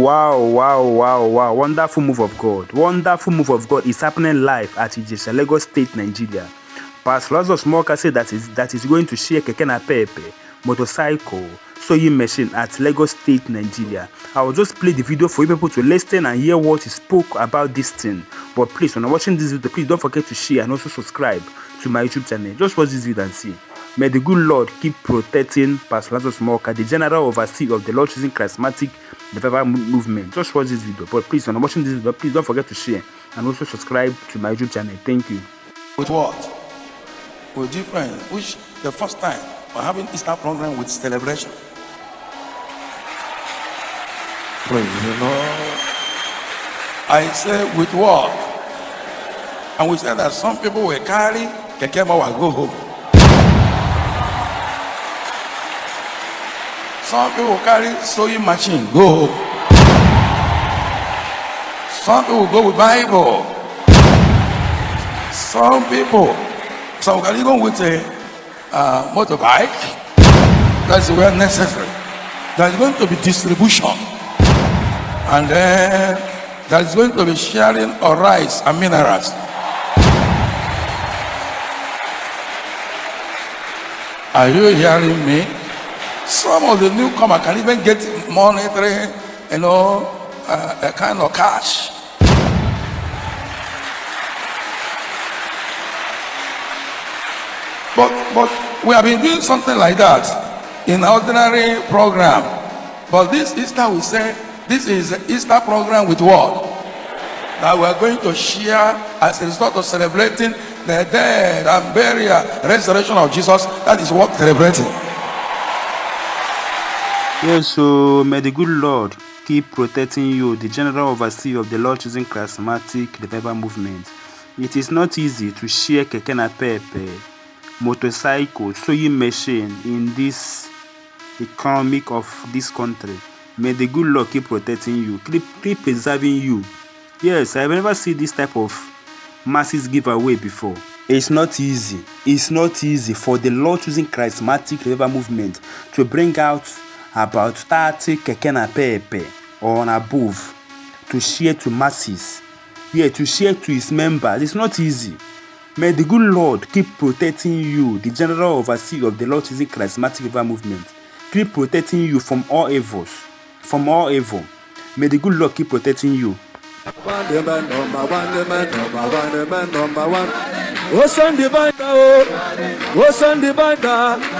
Wow. Wonderful move of God. Wonderful move of God is happening live at Ijesha, Lagos State, Nigeria. Pastor Lazarus Muoka said that is going to share Keke na Pepe, motorcycle, sewing machine at Lagos State, Nigeria. I will just play the video for you people to listen and hear what he spoke about this thing. But please, when you're watching this video, please don't forget to share and also subscribe to my YouTube channel. Just watch this video and see. May the good Lord keep protecting Pastor Lazarus Muoka, the general overseer of the Lord Choosing Charismatic Revival Movement. Just watch this video. But please, when you're watching this video, please don't forget to share and also subscribe to my YouTube channel. Thank you. With what? With different, which the first time we're having Easter program with celebration. Praise the Lord. I said with what? And we said that some people will carry Keke will go home. Some people will carry sewing machine, go home. Some people will go with Bible. Some people, some can even with a motorbike. That's where necessary. There's going to be distribution. And then there's going to be sharing of rice and minerals. Are you hearing me? Some of the newcomers can even get monetary, a kind of cash. But we have been doing something like that in our ordinary program. But this Easter, we say, this is an Easter program with what? That we are going to share as a result of celebrating the death and burial, resurrection of Jesus. That is what celebrating. Yes, so may the good Lord keep protecting you, the general overseer of the Lord Choosing Charismatic Revival Movement. It is not easy to share Keke na Pepe, motorcycle, sewing machine in this economic of this country. May the good Lord keep protecting you, keep preserving you. Yes, I've never seen this type of masses giveaway before. It's not easy. It's not easy for the Lord Choosing Charismatic Revival Movement to bring out about 30 Keke na Pepe or above to share to masses. Yeah, to share to his members. It's not easy. May the good Lord keep protecting you, the general overseer of the Lord Choosing Charismatic Revival Movement. Keep protecting you from all evils. From all evil. May the good Lord keep protecting you. Number one. Oh, son divine, oh, son divine,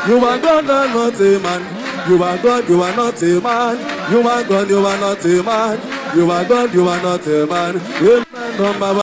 you are God, not a man. You are God, you are not a man. You are God, you are not a man. You are God, you are not a man. Number one.